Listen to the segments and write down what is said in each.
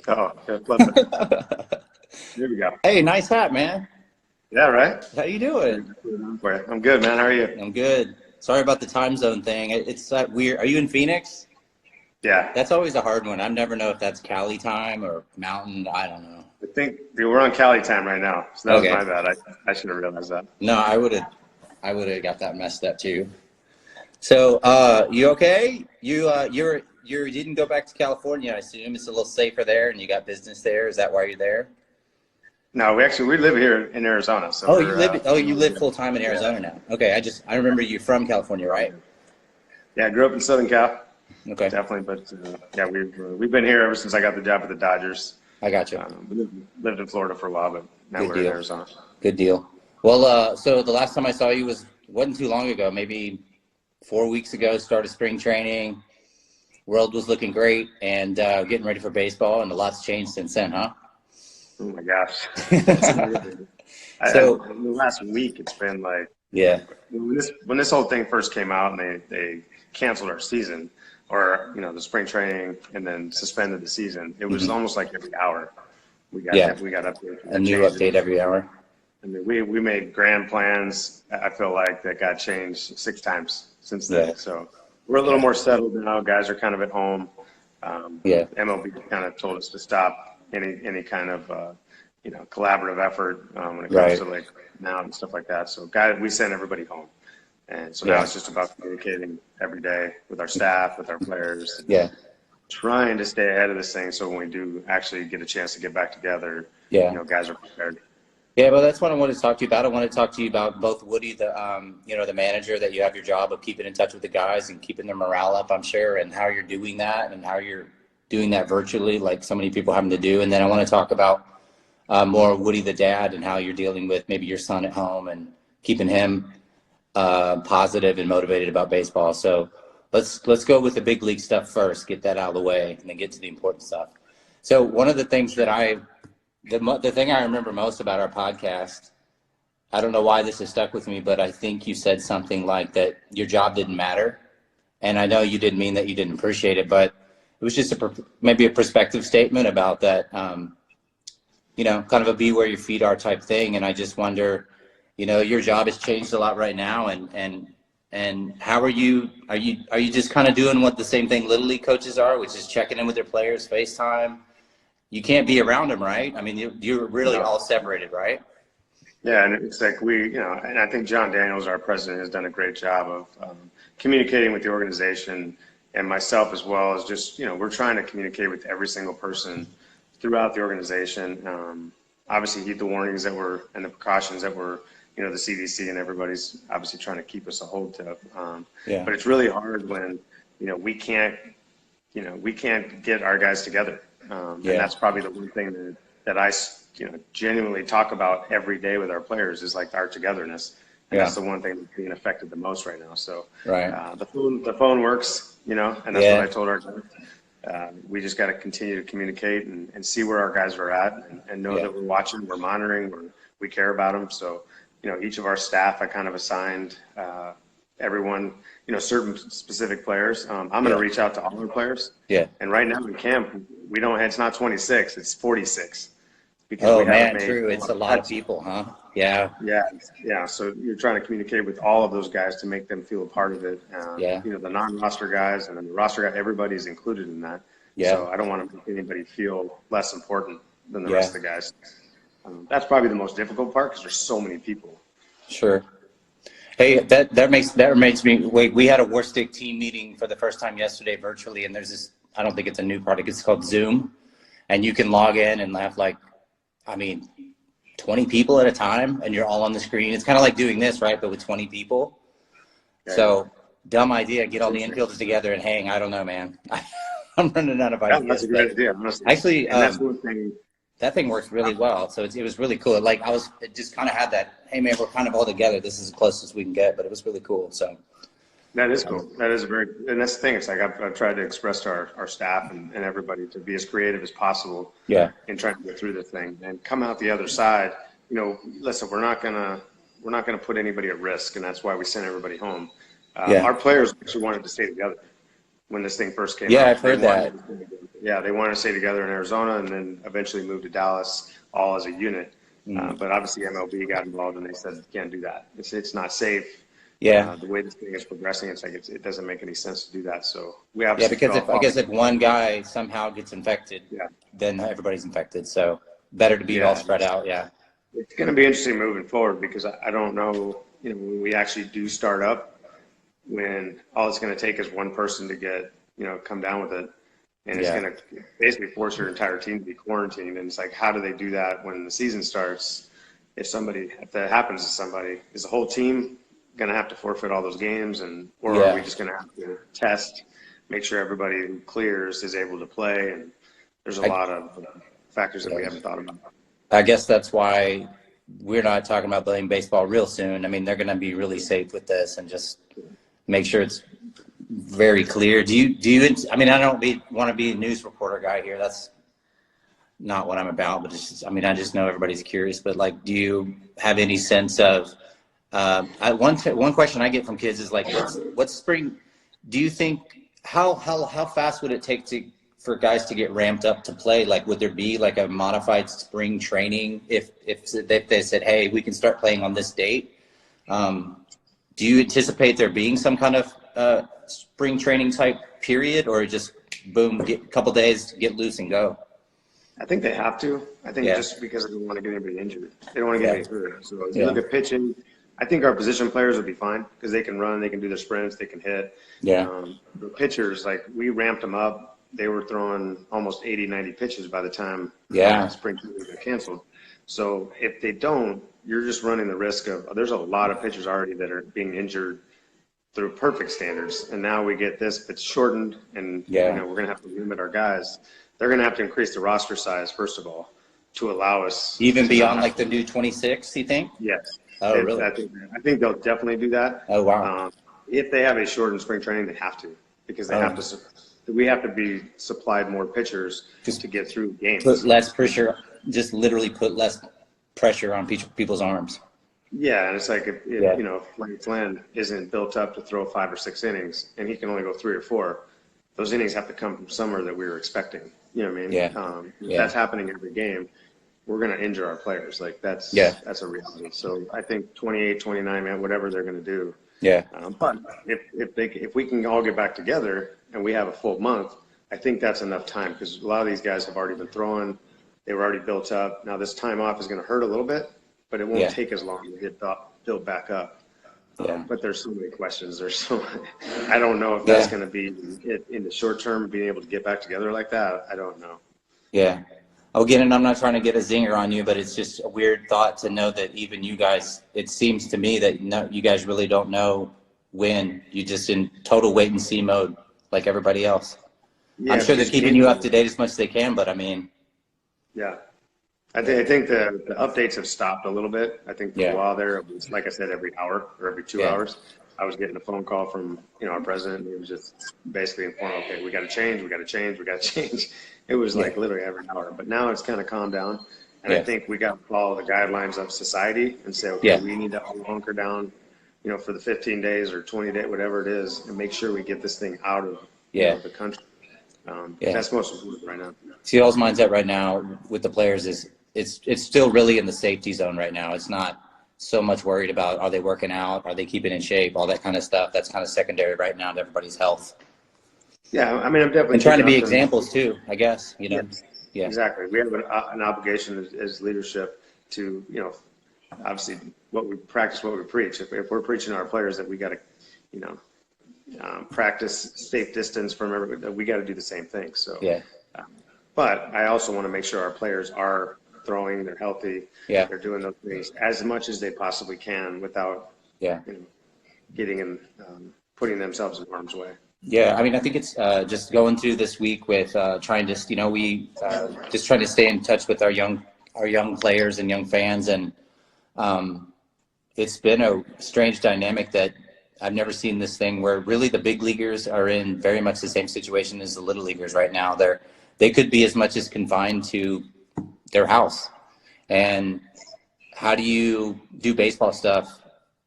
Oh, yeah, flip it. Here we go. Hey, nice hat, man. Yeah, right? How you doing? I'm good, man. How are you? I'm good. Sorry about the time zone thing. It's that weird. Are you in Phoenix? Yeah. That's always a hard one. I never know if that's Cali time or Mountain. I don't know. I think we're on Cali time right now, so that was Okay. my bad. I should have realized that. No, I would have got that messed up too. So, you okay? You didn't go back to California, I assume. It's a little safer there, and you got business there. Is that why you're there? No, we live here in Arizona, so Oh, we're you live full time in Arizona now. Okay, I remember you from California, right? yeah, I grew up in Southern Cal, Okay, definitely, but yeah, we've been here ever since I got the job at the Dodgers. I got you. We lived in Florida for a while, but now Good we're in deal. Arizona. Good deal. Well, so the last time I saw you wasn't too long ago, maybe 4 weeks ago. Started spring training. World was looking great, and getting ready for baseball, and a lot's changed since then, huh? Oh my gosh, it's amazing. So, In the last week, it's been like yeah, when this whole thing first came out and they canceled our season, or the spring training, and then suspended the season. It was hmm almost like every hour yeah, we got updates, we a got new changes. update every hour. I mean, we made grand plans. I feel like that got changed 6 times since Yeah, then. So we're a little yeah, more settled now. Guys are kind of at home. yeah, MLB kind of told us to stop any kind of collaborative effort when it comes right, to like now and stuff like that. So we sent everybody home, and so now yeah, it's just about communicating every day with our staff, with our players, yeah, trying to stay ahead of this thing. So when we do actually get a chance to get back together, yeah. guys are prepared. Yeah, well, that's what I wanted to talk to you about. I want to talk to you about both Woody, the manager, that you have your job of keeping in touch with the guys and keeping their morale up, I'm sure, and how you're doing that and how you're doing that virtually, like so many people having to do. And then I want to talk about more Woody the dad and how you're dealing with maybe your son at home and keeping him positive and motivated about baseball. So let's go with the big league stuff first, get that out of the way, and then get to the important stuff. So one of the things that the thing I remember most about our podcast, I don't know why this has stuck with me, but I think you said something like that your job didn't matter. And I know you didn't mean that you didn't appreciate it, but it was just maybe a perspective statement about that, kind of a be where your feet are type thing. And I just wonder, your job has changed a lot right now. And how are you just kind of doing what the same thing Little League coaches are, which is checking in with their players, FaceTime? You can't be around them, right? I mean, you're really No. all separated, right? Yeah, and it's like and I think John Daniels, our president, has done a great job of communicating with the organization and myself as well as just, we're trying to communicate with every single person throughout the organization. Obviously, heed the warnings and the precautions that the CDC and everybody's obviously trying to keep us a hold to. Yeah. But it's really hard when, we can't, we can't get our guys together. And Yeah. that's probably the one thing that I genuinely talk about every day with our players is like our togetherness, and Yeah. that's the one thing that's being affected the most right now. So Right. the phone works, and that's what Yeah. I told our guys. We just got to continue to communicate and see where our guys are at, and know Yeah. that we're watching, we're monitoring, we care about them. So each of our staff, I kind of assigned everyone certain specific players. I'm going to Yeah. reach out to all our players, Yeah. and right now in camp it's not 26, it's 46, because Oh we haven't man, made true. a It's lot a of lot of cuts. people, huh? Yeah. Yeah. So you're trying to communicate with all of those guys to make them feel a part of it. Yeah. The non-roster guys and then the roster guy, everybody's included in that. Yeah. So I don't want to make anybody feel less important than the Yeah. rest of the guys. That's probably the most difficult part because there's so many people. Sure. Hey, that makes me wait. We had a Warstic team meeting for the first time yesterday virtually, and there's this. I don't think it's a new product. It's called Zoom, and you can log in and have 20 people at a time, and you're all on the screen. It's kind of like doing this, right? But with 20 people. Okay. So dumb idea. Get all the infielders together and hang. I don't know, man. I'm running out of Yeah, that's ideas, a but great idea, honestly. actually, And that's one thing. that thing works really well. So it was really cool. Like it just kind of had that, hey man, we're kind of all together. This is as close as we can get, but it was really cool. So That is cool. That is and that's the thing. It's like I've tried to express to our staff and everybody to be as creative as possible yeah, in trying to get through this thing and come out the other side. Listen, we're not gonna put anybody at risk, and that's why we sent everybody home. yeah, Our players actually wanted to stay together when this thing first came yeah. out. I've heard that. Yeah, they wanted to stay together in Arizona and then eventually move to Dallas all as a unit. But obviously MLB got involved and they said, you can't do that. It's not safe. Yeah. The way this thing is progressing, it's like it doesn't make any sense to do that. So we Yeah, obviously because I guess if one guy somehow gets infected, yeah. then everybody's infected. So better to be all spread out. Yeah. It's going to be interesting moving forward because I don't know, when we actually do start up, when all it's going to take is one person to get, come down with it. And it's going to basically force your entire team to be quarantined. And it's like, how do they do that when the season starts? If that happens to somebody, is the whole team going to have to forfeit all those games? Or are we just going to have to test, make sure everybody who clears is able to play? And there's a lot of factors that we haven't thought about. I guess that's why we're not talking about playing baseball real soon. I mean, they're going to be really safe with this and just make sure it's very clear. Do you, I mean, I don't want to be a news reporter guy here. That's not what I'm about, but I just know everybody's curious, but like, do you have any sense of, one question I get from kids is like, what's spring? Do you think, how fast would it take for guys to get ramped up to play? Like, would there be like a modified spring training if they said, hey, we can start playing on this date? Do you anticipate there being some kind of spring training type period, or just boom, get a couple days, get loose and go? I think they have to. I think just because they don't want to get anybody injured. They don't want to get anybody hurt. So if you look at pitching, I think our position players will be fine because they can run, they can do their sprints, they can hit. Yeah. The pitchers, like, we ramped them up. They were throwing almost 80, 90 pitches by the time spring training got canceled. So if they don't, you're just running the risk of, there's a lot of pitchers already that are being injured through perfect standards. And now we get this, it's shortened, and we're going to have to limit our guys. They're going to have to increase the roster size, first of all, to allow us. Even beyond like the new 26, you think? Yes. Oh, really? I think they'll definitely do that. Oh, wow. If they have a shortened spring training, they have to, because they have to. We have to be supplied more pitchers just to get through games. Put less pressure, just literally put less pressure on people's arms. Yeah, and it's like if Flynn isn't built up to throw 5 or 6 innings, and he can only go 3 or 4, those innings have to come from somewhere that we were expecting. You know what I mean? Yeah. That's happening every game. We're going to injure our players. Like, that's a reality. So I think 28, 29, man, whatever they're going to do. Yeah. But if we can all get back together and we have a full month, I think that's enough time, because a lot of these guys have already been throwing. They were already built up. Now this time off is going to hurt a little bit, but it won't take as long to get built back up. But there's so many questions. I don't know if that's going to be in the short term, being able to get back together like that. I don't know. Yeah. Again, and I'm not trying to get a zinger on you, but it's just a weird thought to know that even you guys, it seems to me that you guys really don't know when. You're just in total wait and see mode like everybody else. Yeah, I'm sure they're keeping you up to date as much as they can, but I mean. Yeah. I think the updates have stopped a little bit. I think for a while there, it was, like I said, every hour or every 2 hours, I was getting a phone call from, our president. He was just basically informing, okay, we got to change. It was like literally every hour. But now it's kind of calmed down. And I think we got to follow the guidelines of society and say, okay, we need to hunker down, for the 15 days or 20 days, whatever it is, and make sure we get this thing out of the country. That's most important right now. See, all's mindset right now with the players is it's still really in the safety zone right now. It's not so much worried about, are they working out? Are they keeping in shape? All that kind of stuff. That's kind of secondary right now to everybody's health. Yeah, I mean, I'm definitely trying to be examples too, I guess. Yeah, exactly. We have an obligation as leadership to, obviously what we practice, what we preach. If we're preaching to our players that we got to, practice safe distance from everybody, we got to do the same thing. So, but I also want to make sure our players are throwing, they're healthy, they're doing those things as much as they possibly can without, getting in, putting themselves in harm's way. Yeah, I mean, I think it's just going through this week with trying to, we just trying to stay in touch with our young players and young fans, and it's been a strange dynamic that I've never seen this thing where really the big leaguers are in very much the same situation as the little leaguers right now. They could be as much as confined to their house. And how do you do baseball stuff?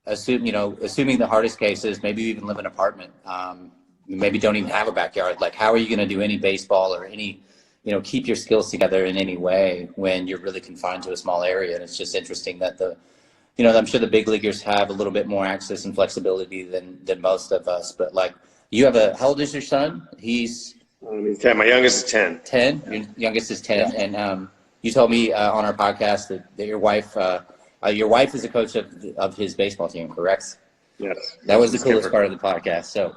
Assuming the hardest case is maybe you even live in an apartment. maybe don't even have a backyard. Like, how are you going to do any baseball or any, keep your skills together in any way when you're really confined to a small area? And it's just interesting that I'm sure the big leaguers have a little bit more access and flexibility than most of us. But like, you have how old is your son? He's 10. My youngest is 10. 10. Your youngest is 10, and you told me on our podcast that your wife is a coach of his baseball team, correct? Yes. That was the coolest part of the podcast. So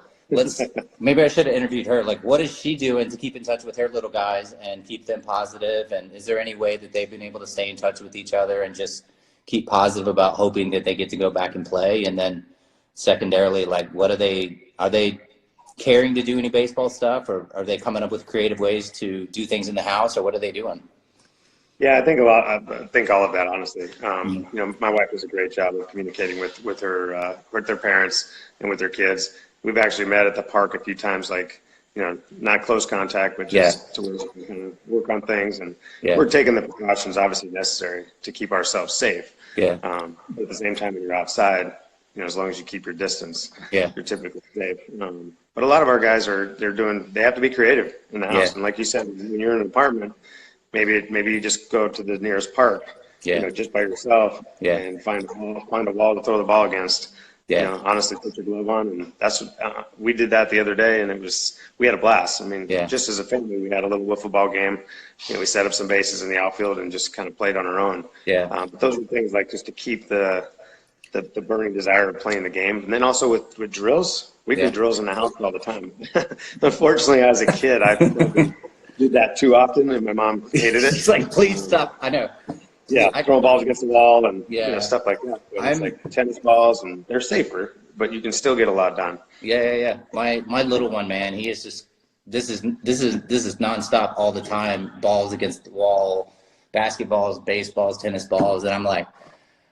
maybe I should have interviewed her. Like, what is she doing to keep in touch with her little guys and keep them positive? And is there any way that they've been able to stay in touch with each other and just keep positive about hoping that they get to go back and play? And then secondarily, like, are they caring to do any baseball stuff, or are they coming up with creative ways to do things in the house, or what are they doing? Yeah, I think all of that, honestly. My wife does a great job of communicating with their parents and with their kids. We've actually met at the park a few times, like, not close contact, but just to kind of work on things. And we're taking the precautions obviously necessary to keep ourselves safe. Yeah. But at the same time, when you're outside, as long as you keep your distance, you're typically safe. But a lot of our guys they have to be creative in the house. And like you said, when you're in an apartment, maybe you just go to the nearest park, just by yourself, and find a wall to throw the ball against. Honestly, put your glove on, and that's we did that the other day, and we had a blast. I mean, just as a family, we had a little wiffle ball game. We set up some bases in the outfield and just kind of played on our own. But those are things like just to keep the burning desire of playing the game, and then also with drills. We do drills in the house all the time. Unfortunately, as a kid, I did that too often, and my mom hated it. She's like, "Please stop!" I know. Yeah, throwing balls against the wall and stuff like that. It's like tennis balls, and they're safer, but you can still get a lot done. Yeah. My little one, man, he is just this is nonstop all the time. Balls against the wall, basketballs, baseballs, tennis balls, and I'm like,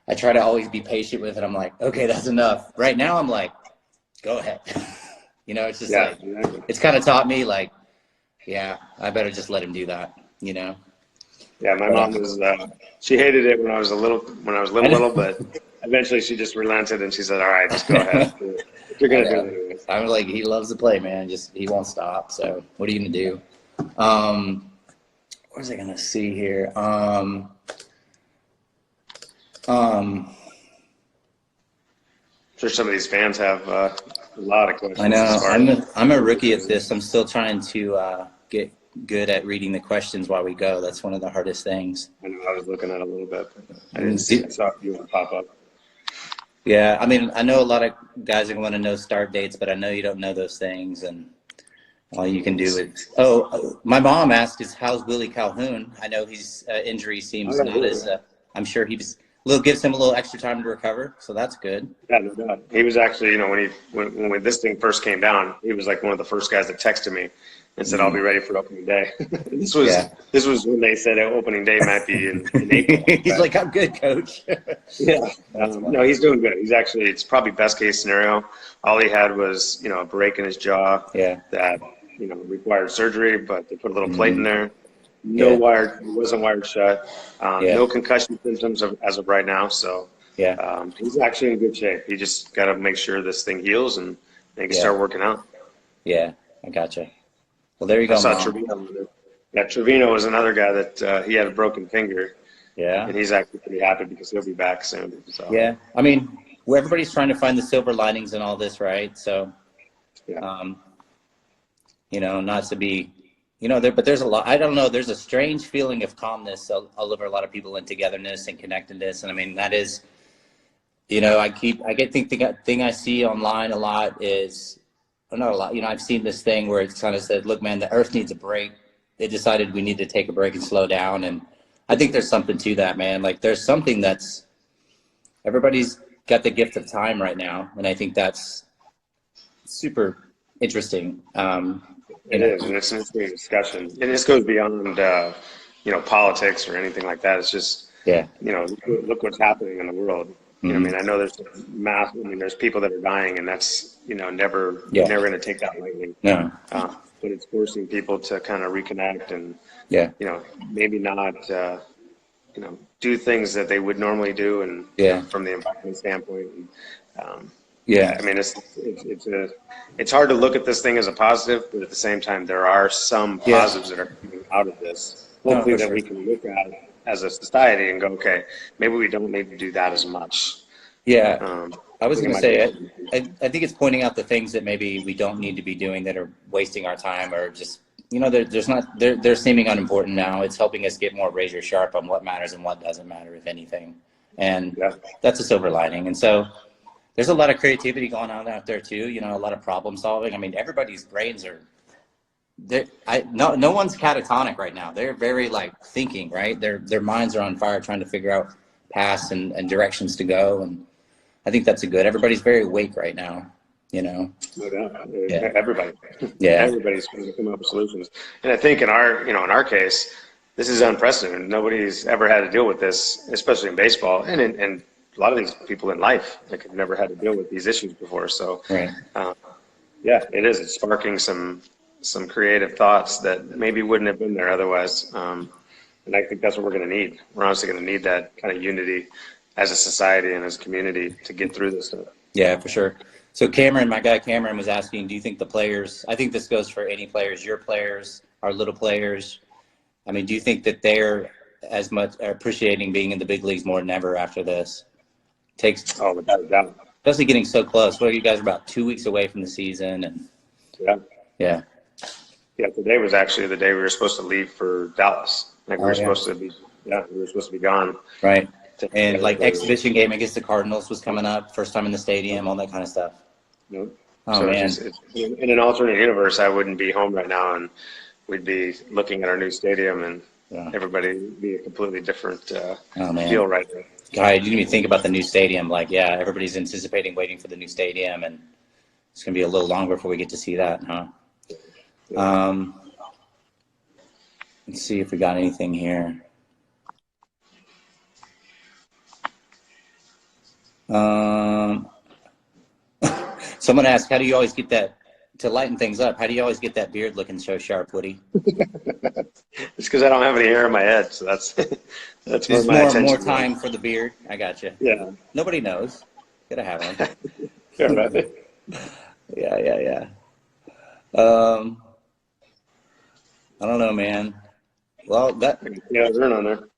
I try to always be patient with it. I'm like, okay, that's enough. Right now, I'm like, go ahead. It's just exactly. It's kind of taught me like, I better just let him do that. Yeah, my mom was. She hated it when I was little, but eventually she just relented and she said, "All right, just go ahead. You're gonna do it anyways." I'm like, he loves to play, man. He won't stop. So what are you gonna do? What was I gonna see here? I'm sure some of these fans have a lot of questions. I know. I'm a rookie at this. I'm still trying to get good at reading the questions while we go. That's one of the hardest things. I know, I was looking at it a little bit, but I didn't see it. So you want to pop up. Yeah, I mean, I know a lot of guys are going to know start dates, but I know you don't know those things, and all you can do is. Oh, my mom asked, "How's Willie Calhoun?" I know his injury seems not as. I'm sure gives him a little extra time to recover, so that's good. Yeah, no doubt. He was actually, when this thing first came down, he was like one of the first guys that texted me and said, "I'll be ready for opening day." This was when they said opening day might be in April. He's like, "I'm good, coach." No, he's doing good. It's probably best case scenario. All he had was, a break in his jaw that, required surgery, but they put a little plate in there. He wasn't wired shut. No concussion symptoms as of right now. So he's actually in good shape. He just got to make sure this thing heals and they can start working out. Yeah, I gotcha. Well, there you go. I saw Trevino. Yeah, Trevino was another guy that he had a broken finger. Yeah. And he's actually pretty happy because he'll be back soon. So. Yeah. I mean, everybody's trying to find the silver linings in all this, right? So, not to be, but there's a lot, I don't know, there's a strange feeling of calmness all over a lot of people and togetherness and connectedness. And I mean, that is, the thing I see online a lot is, not a lot, I've seen this thing where it's kind of said, look, man, the earth needs a break. They decided we need to take a break and slow down. And I think there's something to that, man. Like there's something everybody's got the gift of time right now. And I think that's super interesting. It is, and it's an interesting discussion. And this goes beyond, politics or anything like that. It's just, look what's happening in the world. I know there's there's people that are dying, and that's, never going to take that lightly. No. But it's forcing people to kind of reconnect and, maybe not, do things that they would normally do, and from the environment standpoint. And, Yeah. I mean, it's hard to look at this thing as a positive, but at the same time, there are some Yeah. positives that are coming out of this. No, Hopefully, for that sure. we can look at as a society and go, okay, maybe we don't need to do that as much. Yeah. I I was think it going to might be say, able to. I think it's pointing out the things that maybe we don't need to be doing that are wasting our time or just, there's not, they're seeming unimportant now. It's helping us get more razor sharp on what matters and what doesn't matter, if anything. And Yeah. that's a silver lining. And so there's a lot of creativity going on out there too, a lot of problem solving. I mean, everybody's brains are, no one's catatonic right now. They're very like thinking, right? Their minds are on fire trying to figure out paths and directions to go. And I think that's a good. Everybody's very awake right now. No doubt. Yeah. Everybody. Yeah. Everybody's trying to come up with solutions. And I think in our case, this is unprecedented. Nobody's ever had to deal with this, especially in baseball, and a lot of these people in life like have never had to deal with these issues before. So, Right. yeah, it is. It's sparking some creative thoughts that maybe wouldn't have been there otherwise. And I think that's what we're going to need. We're honestly going to need that kind of unity as a society and as a community to get through this stuff. Yeah, for sure. So Cameron, my guy Cameron was asking, do you think the players, I think this goes for any players, your players, our little players. I mean, do you think that they're as much appreciating being in the big leagues more than ever after this? Oh, without a doubt. Especially getting so close. Well, you guys are about 2 weeks away from the season. And Yeah. Today was actually the day we were supposed to leave for Dallas. Like we were supposed to be gone. Right. And like exhibition game against the Cardinals was coming up, first time in the stadium, all that kind of stuff. Nope. Oh, so man. In an alternate universe, I wouldn't be home right now, and we'd be looking at our new stadium, and everybody would be a completely different feel right there. God, you didn't even think about the new stadium. Like, yeah, everybody's anticipating waiting for the new stadium, and it's going to be a little longer before we get to see that, huh? Let's see if we got anything here. Someone asked, how do you always get that, to lighten things up, how do you always get that beard looking so sharp, Woody? It's because I don't have any hair in my head, so that's where my attention more goes. time for the beard. I got you. Yeah. Nobody knows. Gotta have one. Yeah, right. Yeah. I don't know, man. Well, that. Taylor Hearn on there.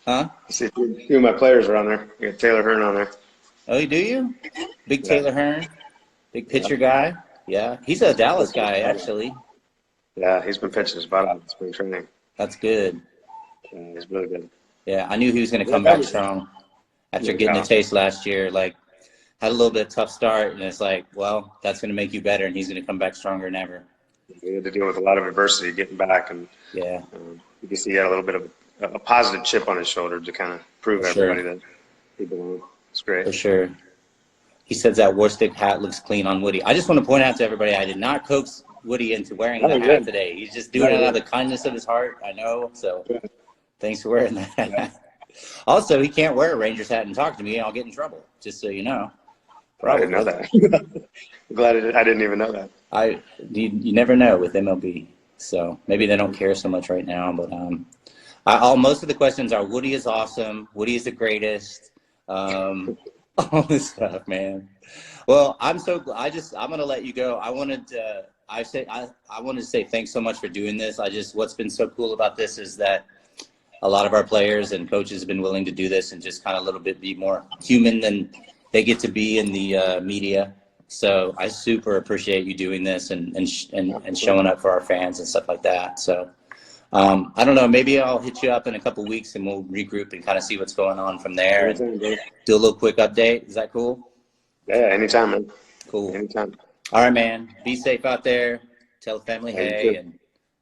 Huh? See, a few of my players are on there. You got Taylor Hearn on there. Oh, do you? Big Taylor Hearn, big pitcher guy. Yeah, he's a Dallas guy, actually. Yeah, he's been pitching his butt off in spring training. That's good. He's really good. Yeah, I knew he was going to come back strong after getting a taste last year. Like, had a little bit of tough start, and it's like, well, that's going to make you better, and he's going to come back stronger than ever. He had to deal with a lot of adversity getting back, and you can see he had a little bit of a positive chip on his shoulder to kind of prove everybody that he belonged. It's great. For sure. He says that Warstic hat looks clean on Woody. I just want to point out to everybody, I did not coax Woody into wearing the hat today. He's just doing it out of the kindness of his heart. I know. So thanks for wearing that hat. Also, he can't wear a Rangers hat and talk to me. I'll get in trouble, just so you know. Probably. I didn't know that. I'm glad I didn't even know that. You never know with MLB. So maybe they don't care so much right now. But most of the questions are, Woody is awesome. Woody is the greatest. All this stuff, man. Well, I'm going to let you go. I wanted to say thanks so much for doing this. What's been so cool about this is that a lot of our players and coaches have been willing to do this and just kind of a little bit be more human than they get to be in the media. So I super appreciate you doing this and showing up for our fans and stuff like that. So I don't know, maybe I'll hit you up in a couple weeks and we'll regroup and kind of see what's going on from there. And do a little quick update. Is that cool? Yeah, anytime, man. Cool. Anytime. All right, man. Be safe out there. Tell the family hey, and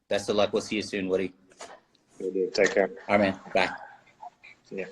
best of luck. We'll see you soon, Woody. Take care. All right, man. Bye. Yeah.